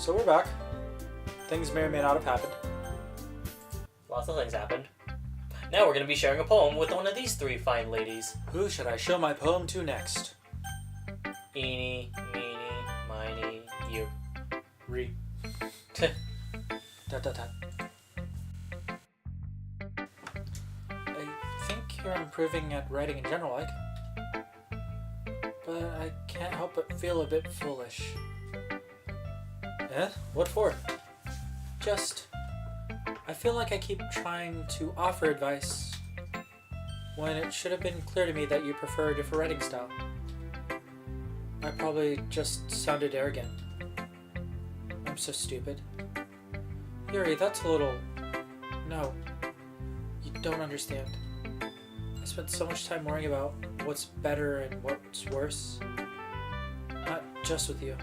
So we're back. Things may or may not have happened. Lots of things happened. Now we're going to be sharing a poem with one of these three fine ladies. Who should I show my poem to next? Eeny, meeny, miny, you. Re. Dot, dot, dot. I think you're improving at writing in general, Ike. But I can't help but feel a bit foolish. Eh? What for? Just... I feel like I keep trying to offer advice when it should have been clear to me that you prefer a different writing style. I probably just sounded arrogant. I'm so stupid. Yuri, that's a little... No. You don't understand. I spent so much time worrying about what's better and what's worse. Not just with you.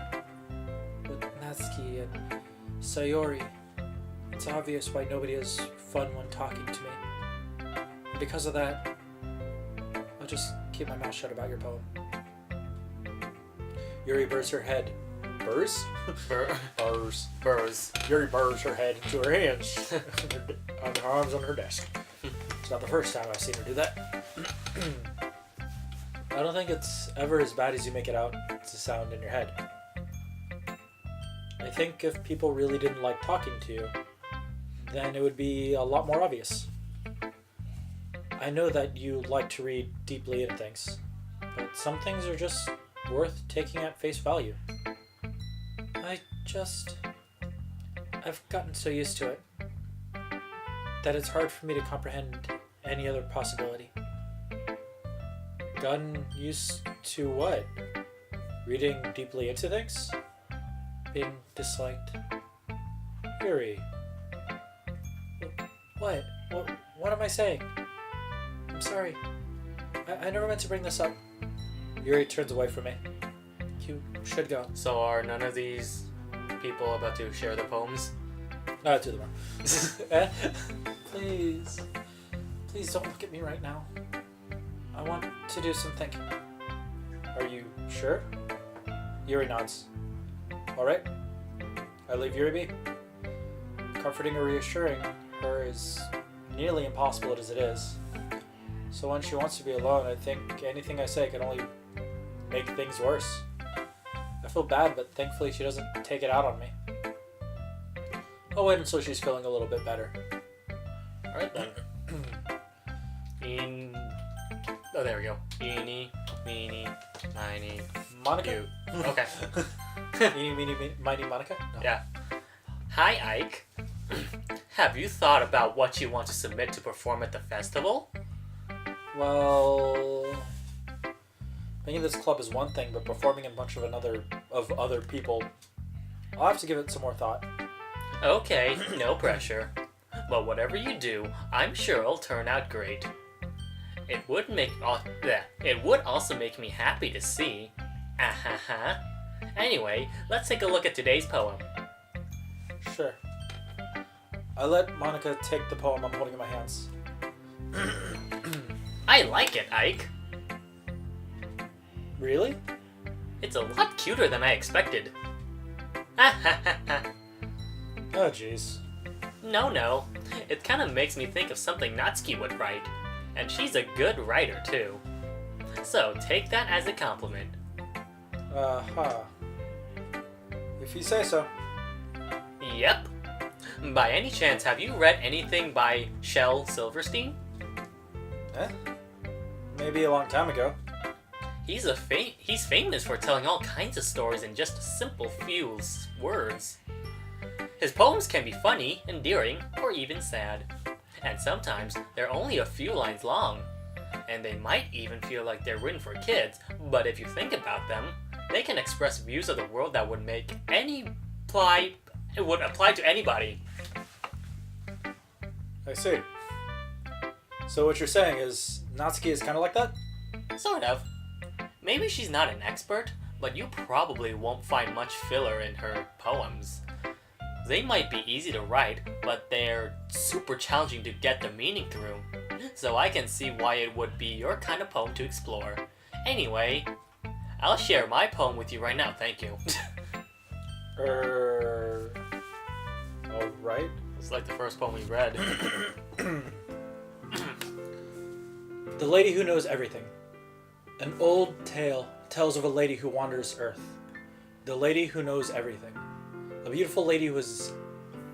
With Natsuki and Sayori. It's obvious why nobody has fun when talking to me. And because of that, I'll just keep my mouth shut about your poem. Yuri burrs her head. Burrs? Burrs. Burrs. Yuri burrs her head into her hands. On her arms on her desk. It's not the first time I've seen her do that. I don't think it's ever as bad as you make it out to sound in your head. I think if people really didn't like talking to you, then it would be a lot more obvious. I know that you like to read deeply into things, but some things are just worth taking at face value. I've gotten so used to it that it's hard for me to comprehend any other possibility. Gotten used to what? Reading deeply into things? Being disliked? Yuri. What? What am I saying? I'm sorry. I never meant to bring this up. Yuri turns away from me. You should go. So are none of these people about to share their poems? To them. Please. Please don't look at me right now. I want to do some thinking. Are you sure? Yuri nods. Alright. I leave Yuri be. Comforting or reassuring her is nearly impossible as it is. So when she wants to be alone, I think anything I say can only make things worse. I feel bad, but thankfully she doesn't take it out on me. I'll wait until she's feeling a little bit better. Alright then. Oh, there we go. Eeny, meeny, miny, Monika? you. Okay. Eeny, meeny, miny, Monika? No. Yeah. Hi, Ike. Have you thought about what you want to submit to perform at the festival? Well, making this club is one thing, but performing in a bunch of other people, I'll have to give it some more thought. Okay, no pressure. But whatever you do, I'm sure it'll turn out great. It would also make me happy to see. Ahaha. Anyway, let's take a look at today's poem. Sure. I let Monika take the poem I'm holding in my hands. I like it, Ike. Really? It's a lot cuter than I expected. Oh, jeez. No. It kind of makes me think of something Natsuki would write. And she's a good writer, too. So, take that as a compliment. Uh-huh. If you say so. Yep. By any chance, have you read anything by Shel Silverstein? Maybe a long time ago. He's famous for telling all kinds of stories in just a simple few words. His poems can be funny, endearing, or even sad. And sometimes they're only a few lines long. And they might even feel like they're written for kids, but if you think about them, they can express views of the world that would apply to anybody. I see. So what you're saying is Natsuki is kind of like that? Sort of. Maybe she's not an expert, but you probably won't find much filler in her poems. They might be easy to write, but they're super challenging to get the meaning through. So I can see why it would be your kind of poem to explore. Anyway, I'll share my poem with you right now, thank you. Alright. It's like the first poem we read. The Lady Who Knows Everything. An old tale tells of a lady who wanders earth. The lady who knows everything. A beautiful lady who has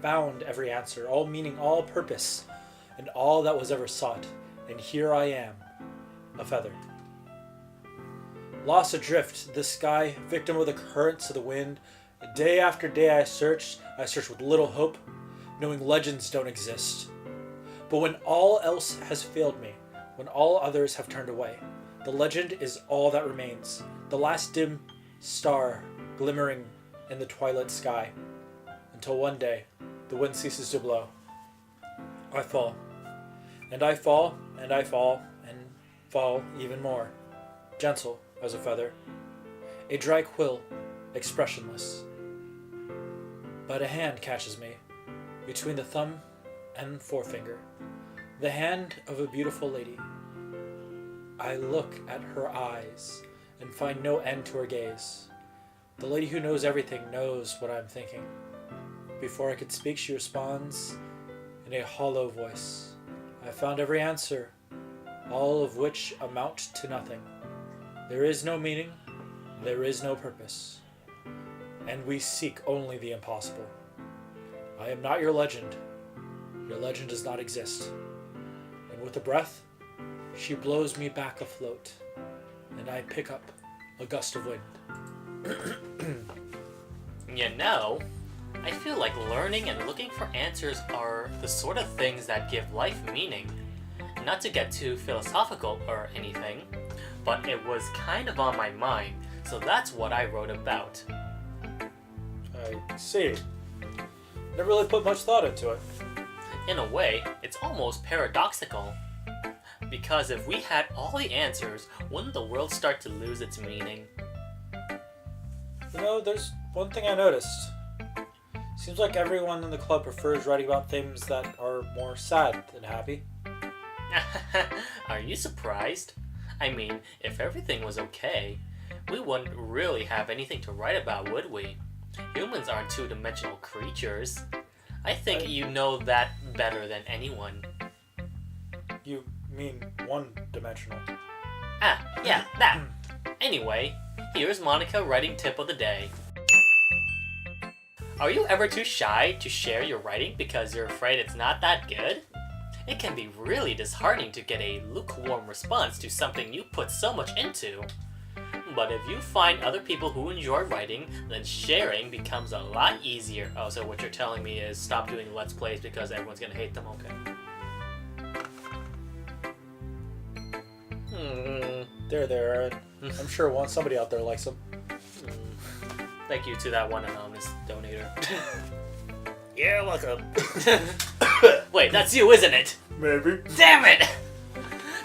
found every answer, all meaning, all purpose, and all that was ever sought. And here I am, a feather. Lost adrift, the sky, victim of the currents of the wind. Day after day I searched with little hope, knowing legends don't exist. But when all else has failed me, when all others have turned away, the legend is all that remains, the last dim star glimmering in the twilight sky, until one day the wind ceases to blow. I fall, and I fall, and I fall, and fall even more, gentle as a feather, a dry quill, expressionless. But a hand catches me, between the thumb and forefinger, the hand of a beautiful lady. I look at her eyes and find no end to her gaze. The lady who knows everything knows what I'm thinking. Before I could speak, she responds in a hollow voice. I found every answer, all of which amount to nothing. There is no meaning, there is no purpose, and we seek only the impossible. I am not your legend. Your legend does not exist. And with a breath, she blows me back afloat, and I pick up a gust of wind. You know, I feel like learning and looking for answers are the sort of things that give life meaning. Not to get too philosophical or anything, but it was kind of on my mind, so that's what I wrote about. I see. Never really put much thought into it. In a way, it's almost paradoxical. Because if we had all the answers, wouldn't the world start to lose its meaning? You know, there's one thing I noticed. Seems like everyone in the club prefers writing about things that are more sad than happy. Are you surprised? I mean, if everything was okay, we wouldn't really have anything to write about, would we? Humans aren't two-dimensional creatures. I think you know that better than anyone. You mean one-dimensional? Ah, yeah, that. Anyway, here's Monika writing tip of the day. Are you ever too shy to share your writing because you're afraid it's not that good? It can be really disheartening to get a lukewarm response to something you put so much into. But if you find other people who enjoy writing, then sharing becomes a lot easier. Oh, so what you're telling me is stop doing Let's Plays because everyone's gonna hate them, okay. There, Aaron. I'm sure somebody out there likes them. Thank you to that one anonymous donator. You're welcome. Wait, that's you, isn't it? Maybe. Damn it!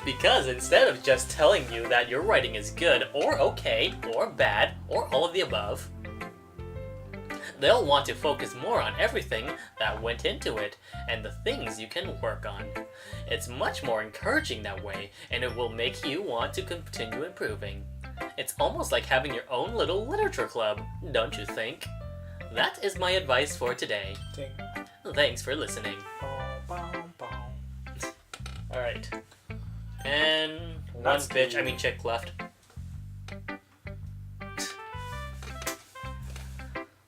Because instead of just telling you that your writing is good, or okay, or bad, or all of the above, they'll want to focus more on everything that went into it, and the things you can work on. It's much more encouraging that way, and it will make you want to continue improving. It's almost like having your own little literature club, don't you think? That is my advice for today. Ding. Thanks for listening. Alright. And one chick left.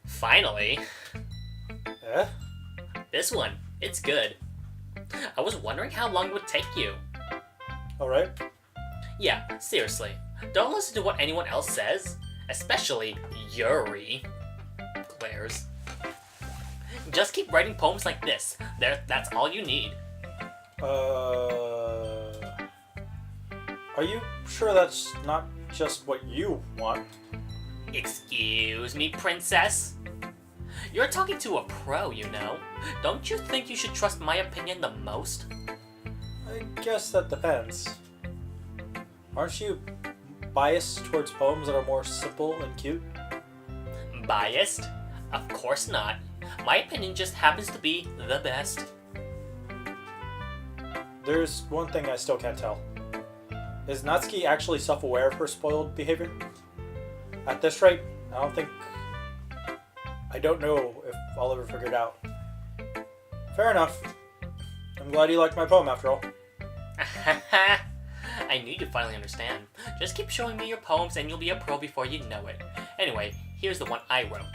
Finally. Eh? This one. It's good. I was wondering how long it would take you. Alright. Yeah, seriously. Don't listen to what anyone else says. Especially Yuri. Glares. Just keep writing poems like this. That's all you need. Are you sure that's not just what you want? Excuse me, princess? You're talking to a pro, you know. Don't you think you should trust my opinion the most? I guess that depends. Aren't you biased towards poems that are more simple and cute? Biased? Of course not. My opinion just happens to be the best. There's one thing I still can't tell. Is Natsuki actually self-aware of her spoiled behavior? At this rate, I I don't know if I'll ever figure it out. Fair enough. I'm glad you liked my poem after all. I knew you'd finally understand. Just keep showing me your poems and you'll be a pro before you know it. Anyway, here's the one I wrote.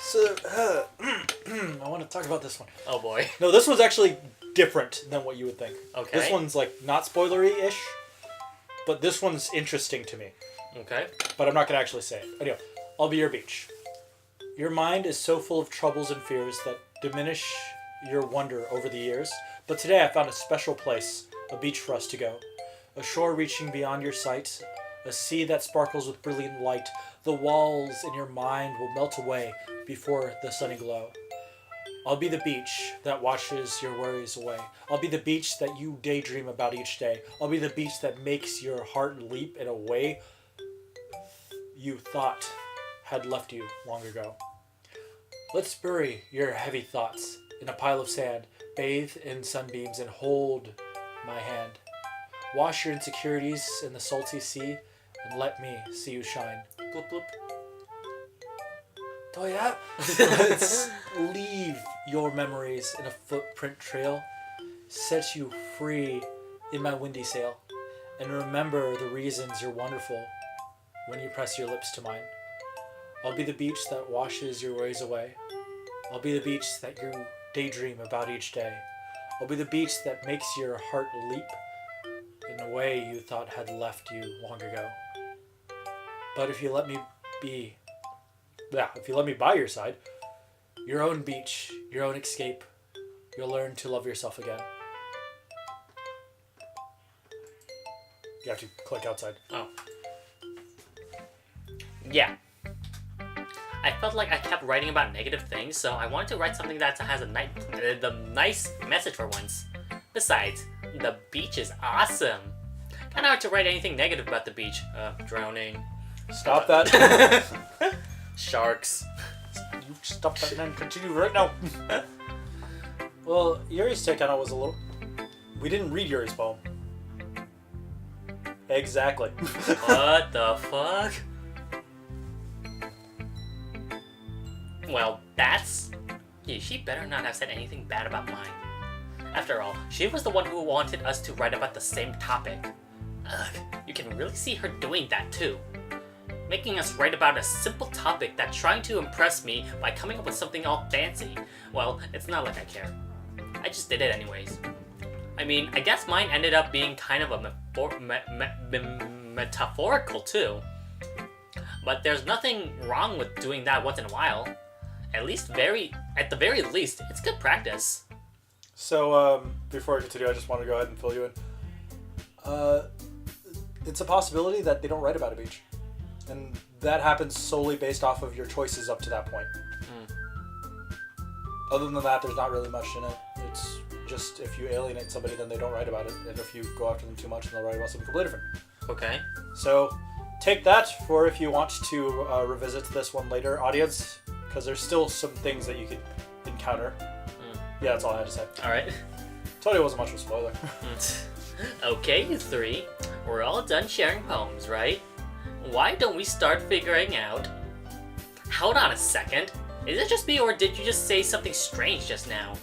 So, I want to talk about this one. Oh boy. No, this one's actually different than what you would think. Okay. This one's like not spoilery-ish, but this one's interesting to me. Okay. But I'm not going to actually say it. Anyway, I'll be your beach. Your mind is so full of troubles and fears that diminish your wonder over the years. But today I found a special place, a beach for us to go. A shore reaching beyond your sight, a sea that sparkles with brilliant light. The walls in your mind will melt away before the sunny glow. I'll be the beach that washes your worries away. I'll be the beach that you daydream about each day. I'll be the beach that makes your heart leap in a way you thought had left you long ago. Let's bury your heavy thoughts in a pile of sand, bathe in sunbeams, and hold my hand. Wash your insecurities in the salty sea, and let me see you shine. Bloop bloop. Toya, let's leave your memories in a footprint trail, set you free in my windy sail, and remember the reasons you're wonderful when you press your lips to mine. I'll be the beach that washes your worries away. I'll be the beach that you daydream about each day. I'll be the beach that makes your heart leap in a way you thought had left you long ago. But if you let me by your side, your own beach, your own escape, you'll learn to love yourself again. You have to click outside. Oh. Yeah. I felt like I kept writing about negative things, so I wanted to write something that has a nice message for once. Besides, the beach is awesome. Kinda hard to write anything negative about the beach. Drowning. Stop that. Sharks. You stop that and then continue right now. Well, Yuri's take on it was a little... We didn't read Yuri's poem. Exactly. What the fuck? Well, she better not have said anything bad about mine. After all, she was the one who wanted us to write about the same topic. Ugh, you can really see her doing that too. Making us write about a simple topic that's trying to impress me by coming up with something all fancy. Well, it's not like I care. I just did it anyways. I mean, I guess mine ended up being kind of a metaphorical too. But there's nothing wrong with doing that once in a while. At the very least, it's good practice. So, before I continue, I just want to go ahead and fill you in. It's a possibility that they don't write about a beach. And that happens solely based off of your choices up to that point. Other than that, there's not really much in it. It's just if you alienate somebody, then they don't write about it. And if you go after them too much, then they'll write about something completely different. Okay. So, take that for if you want to revisit this one later, audience, because there's still some things that you could encounter. Yeah, that's all I had to say. Alright. Totally wasn't much of a spoiler. Okay, you three. We're all done sharing poems, right? Why don't we start figuring out... Hold on a second. Is it just me, or did you just say something strange just now?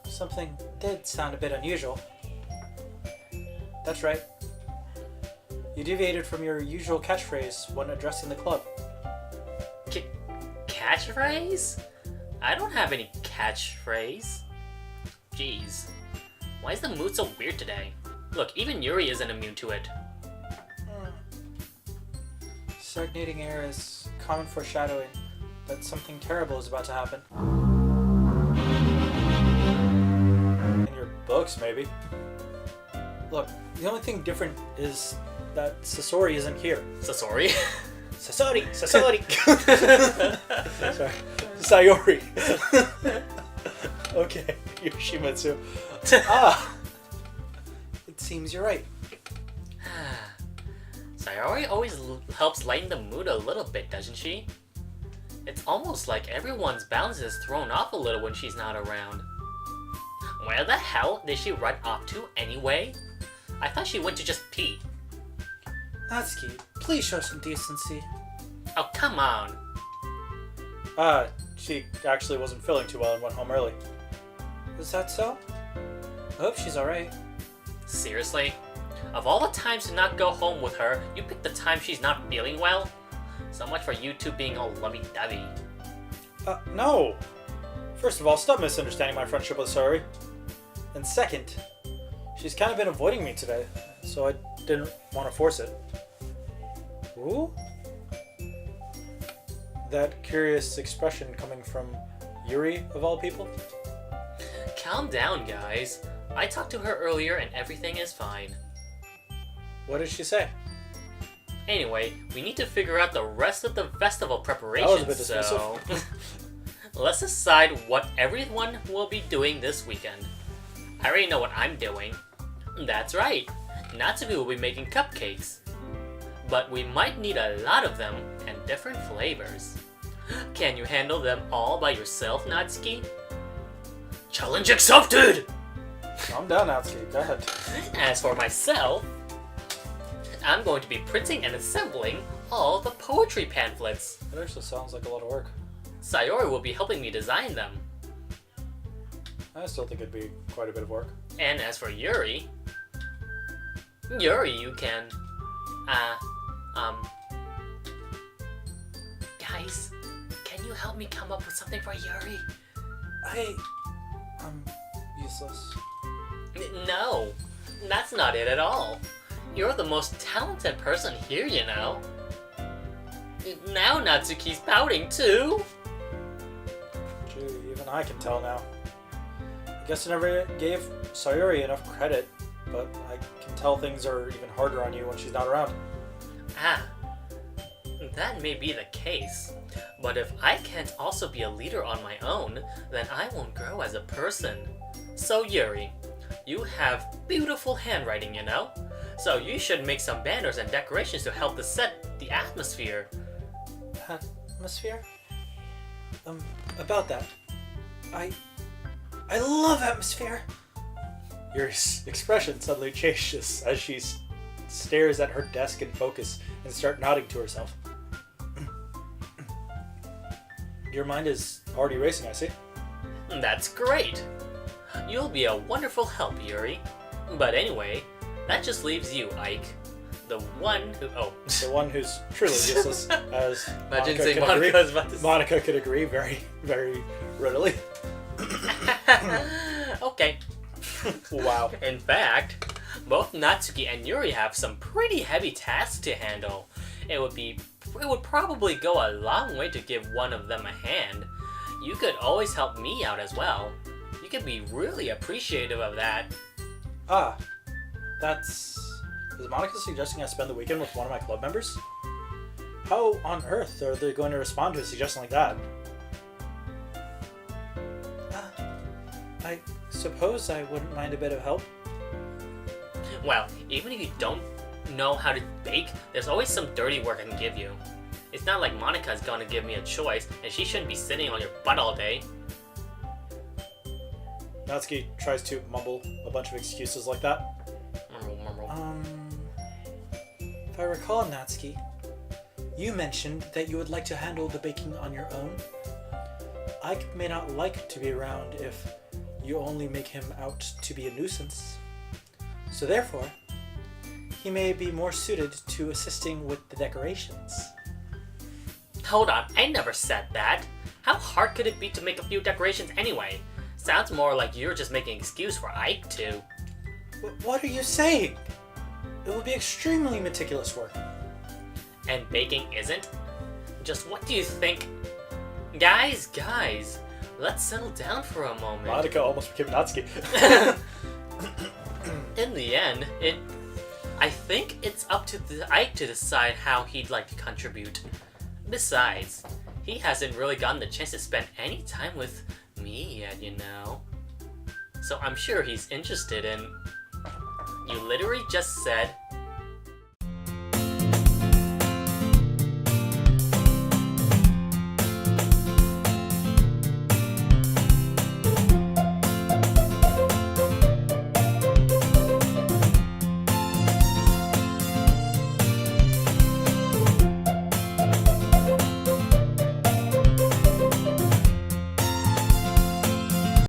Something did sound a bit unusual. That's right. You deviated from your usual catchphrase when addressing the club. Catchphrase? I don't have any catchphrase. Jeez. Why is the mood so weird today? Look, even Yuri isn't immune to it. Stagnating air is common foreshadowing that something terrible is about to happen. In your books, maybe. Look, the only thing different is that Sasori isn't here. Sasori? Sasori! Sorry. Sayori. Okay, Yoshimitsu. It seems you're right. Sayori always helps lighten the mood a little bit, doesn't she? It's almost like everyone's balance is thrown off a little when she's not around. Where the hell did she run off to anyway? I thought she went to just pee. Natsuki, please show some decency. Oh, come on. She actually wasn't feeling too well and went home early. Is that so? I hope she's alright. Seriously? Of all the times to not go home with her, you picked the time she's not feeling well? So much for you two being all lovey-dovey. No! First of all, stop misunderstanding my friendship with Sayori. And second, she's kind of been avoiding me today, so I didn't want to force it. Ooh? That curious expression coming from Yuri, of all people? Calm down, guys. I talked to her earlier and everything is fine. What did she say? Anyway, we need to figure out the rest of the festival That preparations, was a bit so... dismissive. Let's decide what everyone will be doing this weekend. I already know what I'm doing. That's right. Natsuki will be making cupcakes. But we might need a lot of them and different flavors. Can you handle them all by yourself, Natsuki? Challenge accepted! Calm down, Natsuki. Go ahead. As for myself, I'm going to be printing and assembling all the poetry pamphlets. That actually sounds like a lot of work. Sayori will be helping me design them. I still think it'd be quite a bit of work. And as for Yuri, you can, guys, can you help me come up with something for Yuri? I'm useless. No, that's not it at all. You're the most talented person here, you know. Now Natsuki's pouting too. Gee, even I can tell now. I guess I never gave Sayori enough credit, but I can tell things are even harder on you when she's not around. That may be the case. But if I can't also be a leader on my own, then I won't grow as a person. So Yuri, you have beautiful handwriting, you know? So you should make some banners and decorations to help set the atmosphere. Atmosphere? About that. I love atmosphere! Yuri's expression suddenly changes as she stares at her desk in focus and starts nodding to herself. Your mind is already racing, I see. That's great! You'll be a wonderful help, Yuri. But anyway, that just leaves you, Ike. The one who's truly useless, as Imagine Monika saying could agree. Monika's about to say. Monika could agree very, very readily. Okay. Wow. In fact, both Natsuki and Yuri have some pretty heavy tasks to handle. It would probably go a long way to give one of them a hand. You could always help me out as well. You could be really appreciative of that. Is Monika suggesting I spend the weekend with one of my club members? How on earth are they going to respond to a suggestion like that? I suppose I wouldn't mind a bit of help. Well, even if you don't know how to bake, there's always some dirty work I can give you. It's not like Monika's gonna give me a choice, and she shouldn't be sitting on your butt all day. Natsuki tries to mumble a bunch of excuses like that. If I recall, Natsuki, you mentioned that you would like to handle the baking on your own. Ike may not like to be around if you only make him out to be a nuisance. So therefore, he may be more suited to assisting with the decorations. Hold on, I never said that. How hard could it be to make a few decorations anyway? Sounds more like you're just making an excuse for Ike to. What are you saying? It will be extremely meticulous work. And baking isn't? Just what do you think? Guys, let's settle down for a moment. Monika almost became Natsuki. In the end, I think it's up to Ike to decide how he'd like to contribute. Besides, he hasn't really gotten the chance to spend any time with me yet, you know. So I'm sure he's interested in... You literally just said